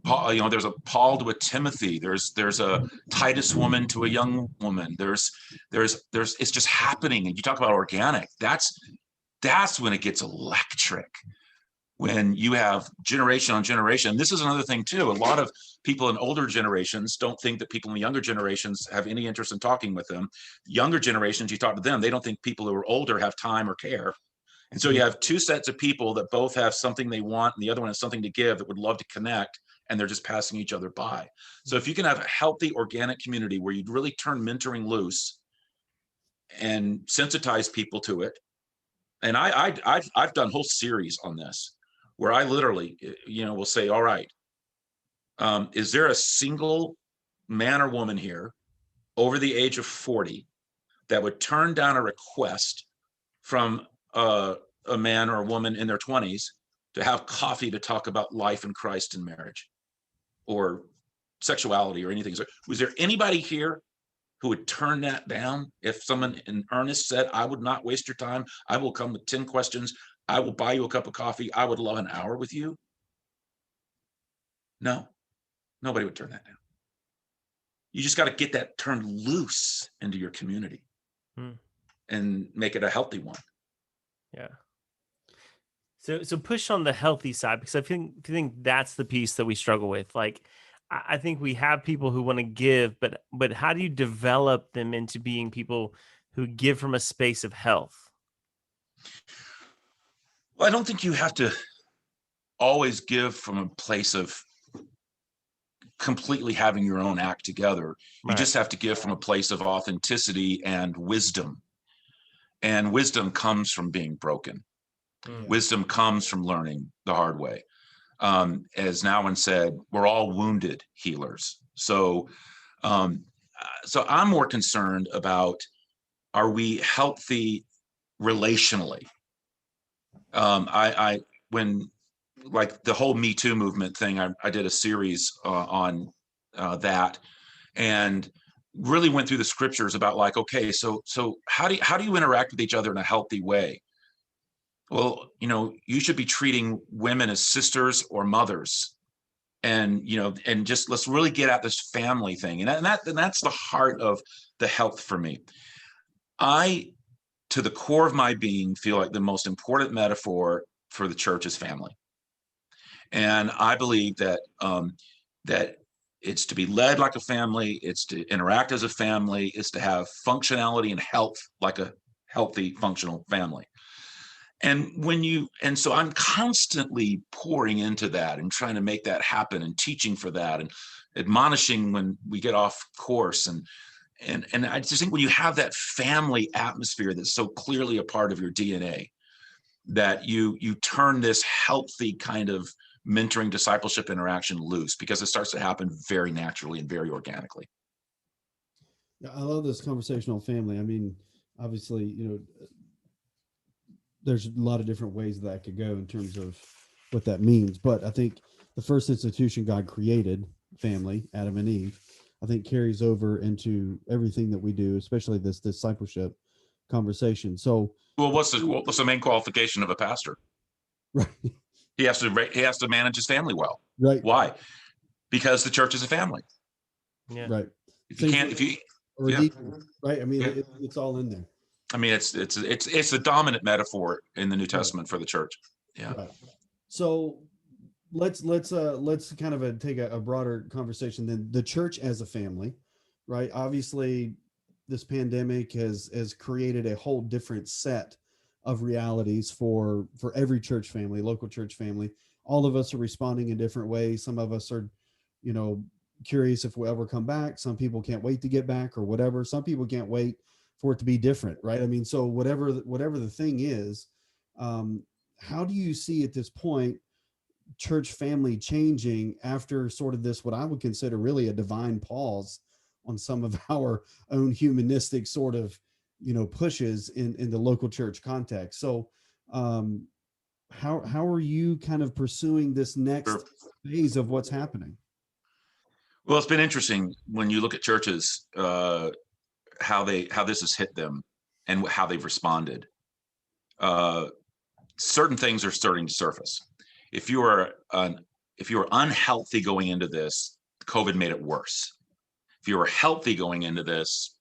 Paul to a Timothy, there's a Titus woman to a young woman, there's it's just happening. And you talk about organic, that's when it gets electric, when you have generation on generation. This is another thing too. A lot of people in older generations don't think that people in the younger generations have any interest in talking with them. Younger generations, you talk to them, they don't think people who are older have time or care. And so you have two sets of people that both have something they want, and the other one has something to give, that would love to connect, and they're just passing each other by. So if you can have a healthy, organic community where you really turn mentoring loose and sensitize people to it. And I've done whole series on this, where I literally, will say, all right, is there a single man or woman here over the age of 40 that would turn down a request from a man or a woman in their 20s to have coffee to talk about life in Christ and marriage or sexuality or anything? Was there anybody here who would turn that down if someone in earnest said, I would not waste your time, I will come with 10 questions, I will buy you a cup of coffee, I would love an hour with you? No, nobody would turn that down. You just got to get that turned loose into your community and make it a healthy one. Yeah. So push on the healthy side, because I think that's the piece that we struggle with. Like, I think we have people who want to give, but how do you develop them into being people who give from a space of health? Well, I don't think you have to always give from a place of completely having your own act together. You just have to give from a place of authenticity and wisdom. And wisdom comes from being broken. Wisdom comes from learning the hard way. As Nouwen said, we're all wounded healers. So I'm more concerned about, are we healthy relationally? When, like the whole Me Too movement thing, I did a series on that, and really went through the scriptures about, like, okay, so how do you interact with each other in a healthy way? Well, you should be treating women as sisters or mothers, and just let's really get at this family thing, and that's the heart of the health for me. I, to the core of my being, feel like the most important metaphor for the church is family, and I believe that that it's to be led like a family, it's to interact as a family, it's to have functionality and health like a healthy, functional family. And so I'm constantly pouring into that and trying to make that happen and teaching for that and admonishing when we get off course. And I just think when you have that family atmosphere that's so clearly a part of your DNA, that you turn this healthy kind of mentoring, discipleship interaction loose, because it starts to happen very naturally and very organically. Yeah, I love this conversational family. I mean, obviously, there's a lot of different ways that could go in terms of what that means. But I think the first institution God created, family, Adam and Eve, I think carries over into everything that we do, especially this discipleship conversation. So, well, what's the main qualification of a pastor? Right. He has to manage his family well. Right. Why? Because the church is a family. Yeah. Right. Right. I mean, it's all in there. I mean, it's the dominant metaphor in the New Testament for the church. Yeah. Right. So let's kind of take a broader conversation then. The church as a family, right? Obviously, this pandemic has created a whole different set of realities for every church family, local church family. All of us are responding in different ways. Some of us are, curious if we'll ever come back. Some people can't wait to get back or whatever. Some people can't wait for it to be different, right? I mean, so whatever the thing is, how do you see at this point church family changing after sort of this, what I would consider really a divine pause on some of our own humanistic sort of, pushes in the local church context? So, how are you kind of pursuing this next phase of what's happening? Well, it's been interesting when you look at churches, how this has hit them and how they've responded. Certain things are starting to surface. If you are unhealthy going into this, COVID made it worse. If you were healthy going into this,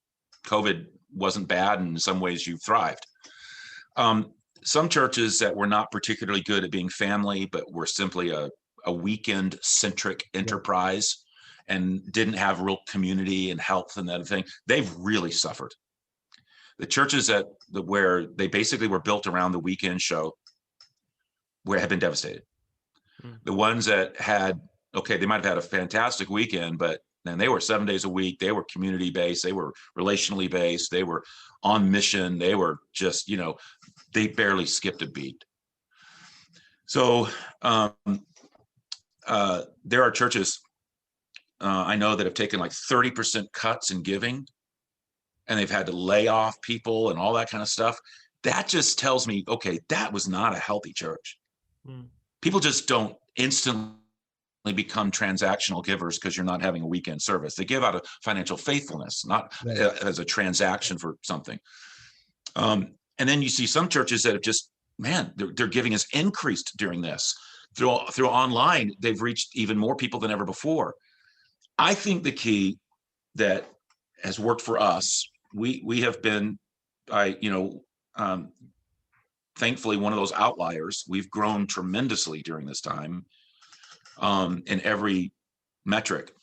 COVID wasn't bad, and in some ways you thrived. Some churches that were not particularly good at being family, but were simply a weekend-centric enterprise and didn't have real community and health and that thing, they've really suffered. The churches where they basically were built around the weekend show have been devastated. The ones that they might have had a fantastic weekend, but then they were 7 days a week. They were community based. They were relationally based. They were on mission. They were just, they barely skipped a beat. So there are churches I know that have taken like 30% cuts in giving, and they've had to lay off people and all that kind of stuff. That just tells me, okay, that was not a healthy church. People just don't instantly become transactional givers because you're not having a weekend service. They give out of financial faithfulness, not as a transaction for something. And then you see some churches that have just, their giving has increased during this. Through online, they've reached even more people than ever before. I think the key that has worked for us, we have been, thankfully, one of those outliers. We've grown tremendously during this time in every metric.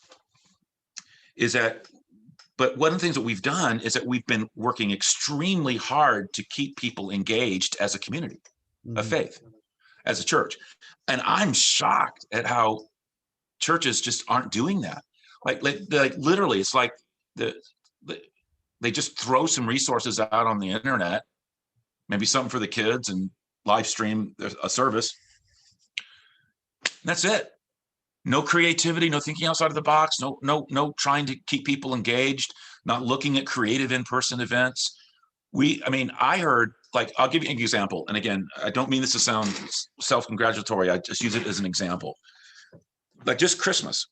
But one of the things that we've done is that we've been working extremely hard to keep people engaged as a community of faith, as a church. And I'm shocked at how churches just aren't doing that. Like literally, it's like they just throw some resources out on the internet, maybe something for the kids, and live stream a service. That's it. No creativity, no thinking outside of the box, no trying to keep people engaged, not looking at creative in-person events. I heard, I'll give you an example. And again, I don't mean this to sound self-congratulatory. I just use it as an example. Like just Christmas.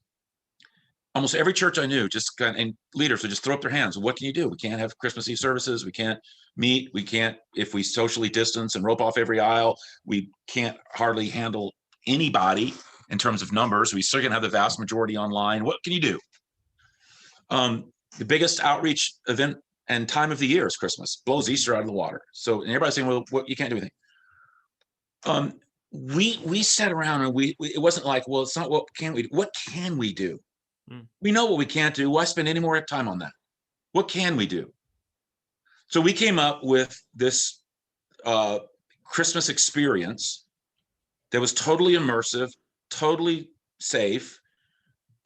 Almost every church I knew and leaders would just throw up their hands. What can you do? We can't have Christmas Eve services. We can't meet. We can't, if we socially distance and rope off every aisle, we can't hardly handle anybody in terms of numbers. We still can have the vast majority online. What can you do? The biggest outreach event and time of the year is Christmas. Blows Easter out of the water. So and everybody's saying, well, you can't do anything. We sat around and it wasn't like, well, it's not what can we do? What can we do? We know what we can't do. Why spend any more time on that? What can we do? So we came up with this Christmas experience that was totally immersive, totally safe.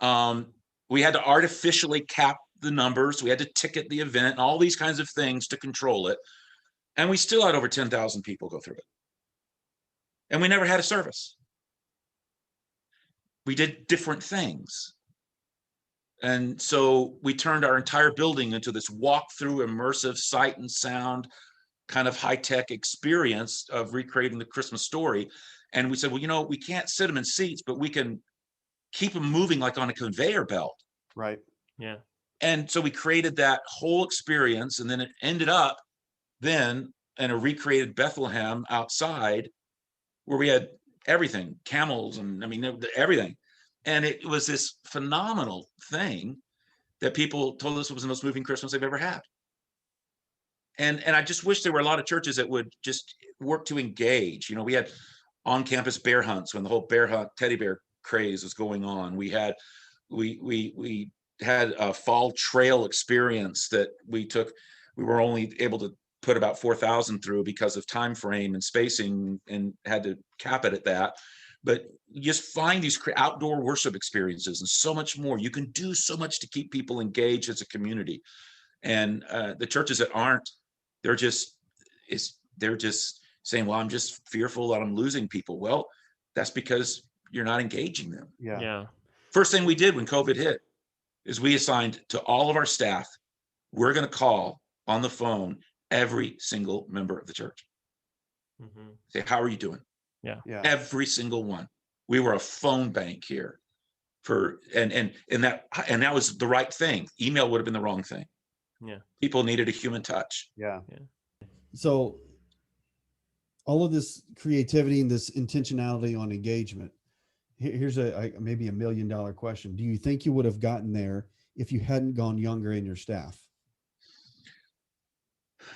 We had to artificially cap the numbers. We had to ticket the event, all these kinds of things to control it. And we still had over 10,000 people go through it. And we never had a service. We did different things. And so we turned our entire building into this walk-through immersive sight and sound kind of high-tech experience of recreating the Christmas story. And we said, well, we can't sit them in seats, but we can keep them moving like on a conveyor belt. Right. Yeah. And so we created that whole experience, and then it ended up then in a recreated Bethlehem outside where we had everything, camels, and everything. And it was this phenomenal thing that people told us was the most moving Christmas they've ever had. And I just wish there were a lot of churches that would just work to engage. We had on-campus bear hunts when the whole bear hunt teddy bear craze was going on. We had a fall trail experience that we took. We were only able to put about 4,000 through because of time frame and spacing, and had to cap it at that. But you just find these outdoor worship experiences and so much more. You can do so much to keep people engaged as a community. And the churches that aren't, they're just saying, well, I'm just fearful that I'm losing people. Well, that's because you're not engaging them. Yeah. First thing we did when COVID hit is we assigned to all of our staff, we're going to call on the phone every single member of the church. Say, how are you doing? Yeah. Every single one. We were a phone bank here and that was the right thing. Email would have been the wrong thing. Yeah. People needed a human touch. Yeah. So all of this creativity and this intentionality on engagement, here's maybe $1 million question. Do you think you would have gotten there if you hadn't gone younger in your staff?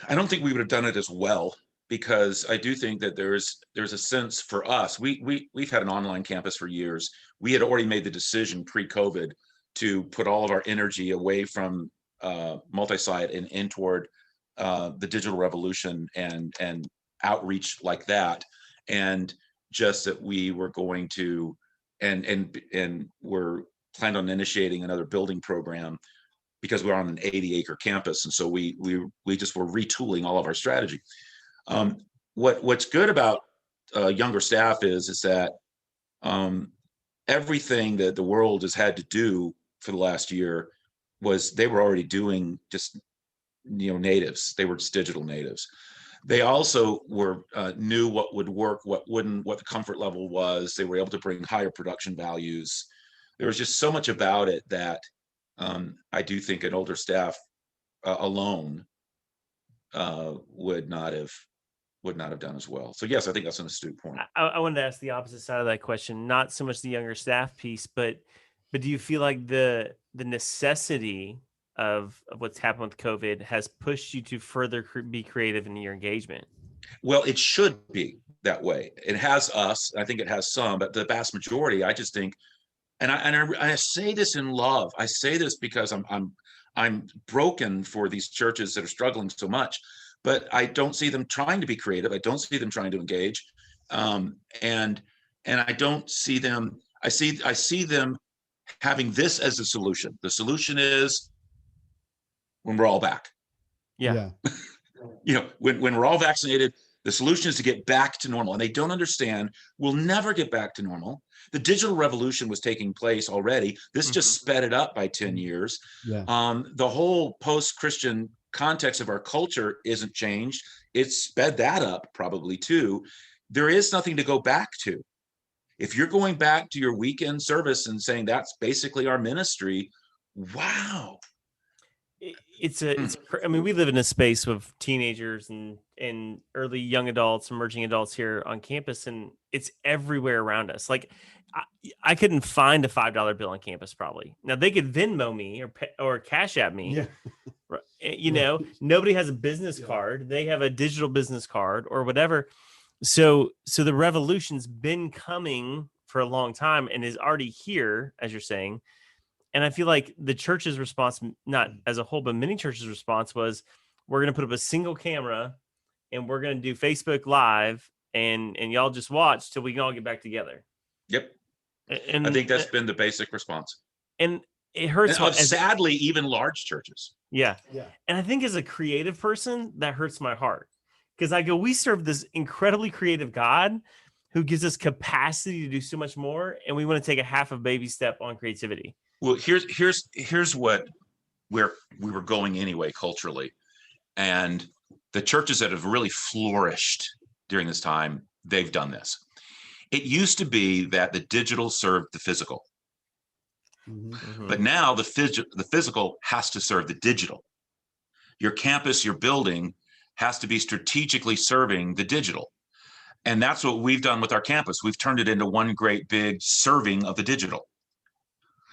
I don't think we would have done it as well, because I do think that there's a sense for us. We've had an online campus for years. We had already made the decision pre-COVID to put all of our energy away from multi-site and in toward the digital revolution and outreach like that. And just that we were going to and we're planned on initiating another building program, because we're on an 80-acre campus. And so we just were retooling all of our strategy. What's good about younger staff is that everything that the world has had to do for the last year they were already doing, just natives. They were just digital natives. They also knew what would work, what wouldn't, what the comfort level was. They were able to bring higher production values. There was just so much about it that I do think an older staff alone would not have done as well. So yes, I think that's an astute point. I wanted to ask the opposite side of that question, not so much the younger staff piece, but do you feel like the necessity of what's happened with COVID has pushed you to further be creative in your engagement? Well, it should be that way. It has us. I think it has some, but the vast majority, I just think, and I say this in love. I say this because I'm broken for these churches that are struggling so much, but I don't see them trying to be creative. I don't see them trying to engage, and I don't see them. I see them having this as a solution. The solution is when we're all back. Yeah. When we're all vaccinated, the solution is to get back to normal. And they don't understand we'll never get back to normal. The digital revolution was taking place already. This just sped it up by 10 years. Yeah. The whole post-Christian context of our culture isn't changed. It's sped that up probably too. There is nothing to go back to. If you're going back to your weekend service and saying that's basically our ministry, wow. I mean, we live in a space with teenagers and early young adults, emerging adults here on campus, and it's everywhere around us. Like I couldn't find a $5 bill on campus probably. Now they could Venmo me or Cash App me. Yeah. Nobody has a business card. They have a digital business card or whatever. So the revolution's been coming for a long time and is already here, as you're saying. And I feel like the church's response, not as a whole, but many churches' response was, we're going to put up a single camera and we're going to do Facebook Live and y'all just watch till we can all get back together. Yep. And I think that's been the basic response. And it hurts. Sadly, even large churches. Yeah. And I think as a creative person, that hurts my heart. Because I go, we serve this incredibly creative God who gives us capacity to do so much more. And we want to take a half a baby step on creativity. Well, here's where we were going anyway culturally, and the churches that have really flourished during this time, they've done this. It used to be that the digital served the physical, but now the physical has to serve the digital. Your campus, your building has to be strategically serving the digital, and that's what we've done with our campus. We've turned it into one great big serving of the digital.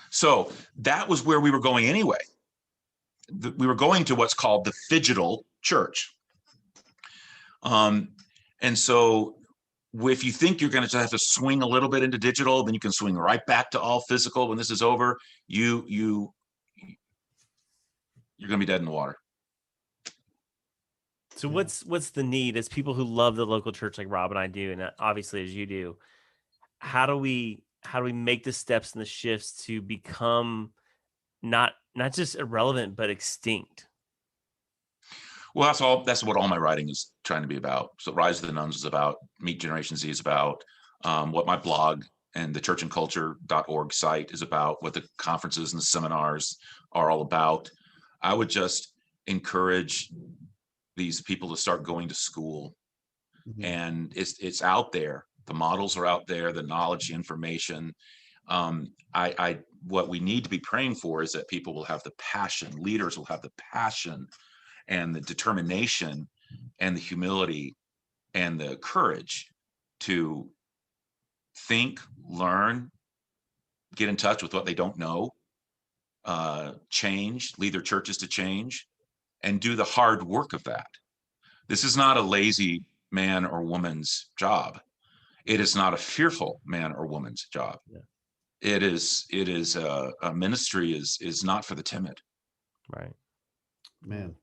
So that was where we were going anyway. We were going to what's called the phygital church. And so if you think you're going to have to swing a little bit into digital, then you can swing right back to all physical. When this is over, you're going to be dead in the water. So what's the need as people who love the local church like Rob and I do, and obviously as you do, how do we make the steps and the shifts to become not just irrelevant, but extinct? Well, that's what all my writing is trying to be about. So Rise of the Nuns is about, Meet Generation Z is about, what my blog and the churchandculture.org site is about, what the conferences and the seminars are all about. I would just encourage these people to start going to school. Mm-hmm. And it's out there. The models are out there, the knowledge, the information. What we need to be praying for is that people will have the passion, leaders will have the passion and the determination and the humility and the courage to think, learn, get in touch with what they don't know, change, lead their churches to change, and do the hard work of that. This is not a lazy man or woman's job. It is not a fearful man or woman's job. Yeah. It is a ministry is not for the timid. Right. Man.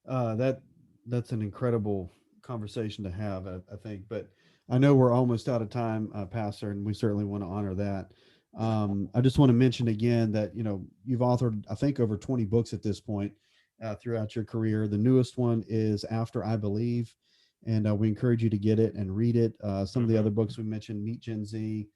That's an incredible conversation to have, I think, but I know we're almost out of time, Pastor, and we certainly want to honor that. I just want to mention again that, you've authored, I think, over 20 books at this point throughout your career. The newest one is After I Believe, and we encourage you to get it and read it. Some of the other books we mentioned, Meet Gen Z,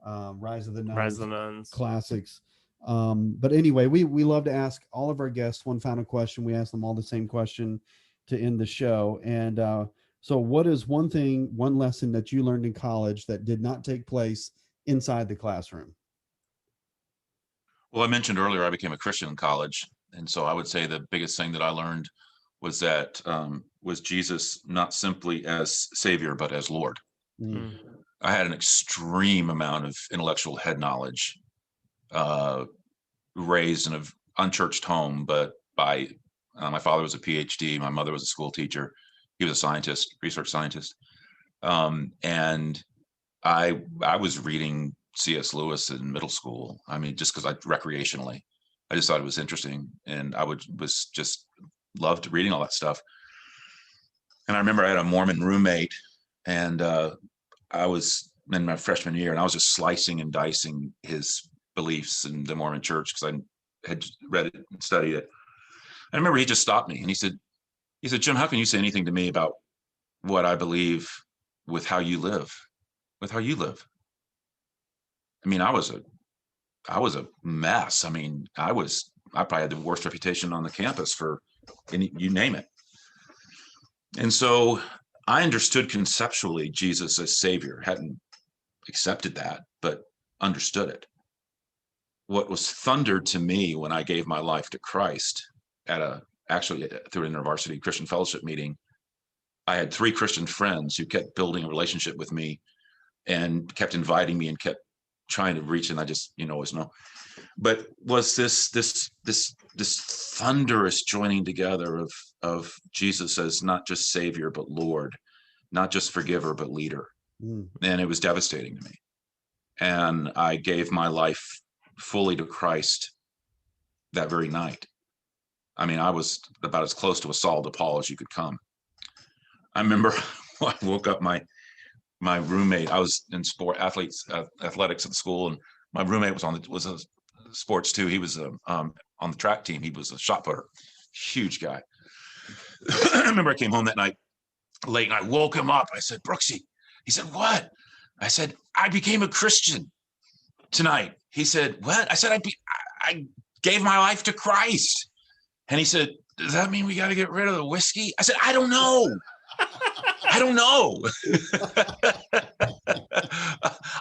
Rise of the Nuns, classics. But anyway, we love to ask all of our guests one final question. We ask them all the same question to end the show. And so what is one lesson that you learned in college that did not take place inside the classroom? Well, I mentioned earlier, I became a Christian in college. And so I would say the biggest thing that I learned was that was Jesus not simply as Savior, but as Lord. Mm. I had an extreme amount of intellectual head knowledge, raised in an unchurched home, but by my father was a PhD, my mother was a school teacher, he was a scientist, research scientist, and I was reading C.S. Lewis in middle school. I mean, just because recreationally, I just thought it was interesting, and I was just loved reading all that stuff. And I remember I had a Mormon roommate, and I was in my freshman year, and I was just slicing and dicing his beliefs in the Mormon church because I had read it and studied it. I remember he just stopped me and he said, Jim, how can you say anything to me about what I believe with how you live? I mean, I was a mess. I mean, I probably had the worst reputation on the campus for you name it. And so I understood conceptually Jesus as Savior, hadn't accepted that, but understood it. What was thundered to me when I gave my life to Christ actually through an InterVarsity Christian Fellowship meeting, I had 3 Christian friends who kept building a relationship with me and kept inviting me and kept trying to reach, and I just, was no. But was this thunderous joining together of Jesus as not just Savior, but Lord, not just forgiver, but leader. Mm. And it was devastating to me. And I gave my life fully to Christ that very night. I mean, I was about as close to a Saul to Paul as you could come. I remember I woke up my roommate. I was in athletics at the school, and my roommate was a sports too. He was on the track team. He was a shot putter, huge guy. I remember I came home that night late, and I woke him up. I said, Brooksy. He said, what? I said, I became a Christian tonight. He said, what? I said, I gave my life to Christ. And he said, does that mean we got to get rid of the whiskey? I said, I don't know. I don't know.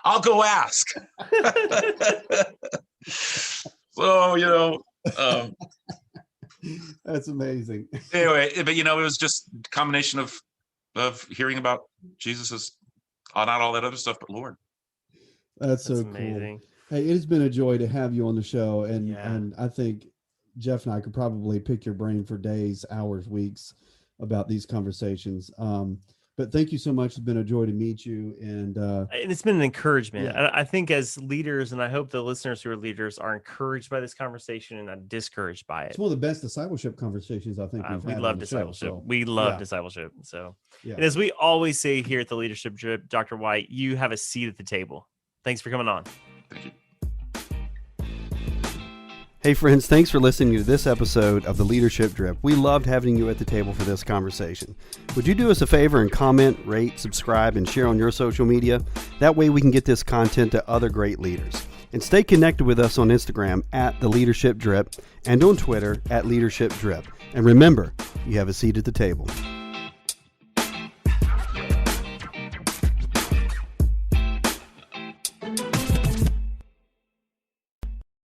I'll go ask. So, that's amazing. Anyway, but it was just a combination of hearing about Jesus as not all that other stuff, but Lord. That's so amazing. Cool. Hey, it's been a joy to have you on the show, and I think Jeff and I could probably pick your brain for days, hours, weeks. about these conversations. But thank you so much. It's been a joy to meet you. And it's been an encouragement. Yeah. I think as leaders, and I hope the listeners who are leaders are encouraged by this conversation and not discouraged by it. It's one of the best discipleship conversations I think we've we had. love discipleship. So, we love yeah. discipleship. So, Yeah. and as we always say here at the Leadership Drip, Dr. White, you have a seat at the table. Thanks for coming on. Thank you. Hey friends, thanks for listening to this episode of the Leadership Drip. We loved having you at the table for this conversation. Would you do us a favor and comment, rate, subscribe, and share on your social media? That way we can get this content to other great leaders. And stay connected with us on Instagram at the Leadership Drip and on Twitter at Leadership Drip. And remember, you have a seat at the table.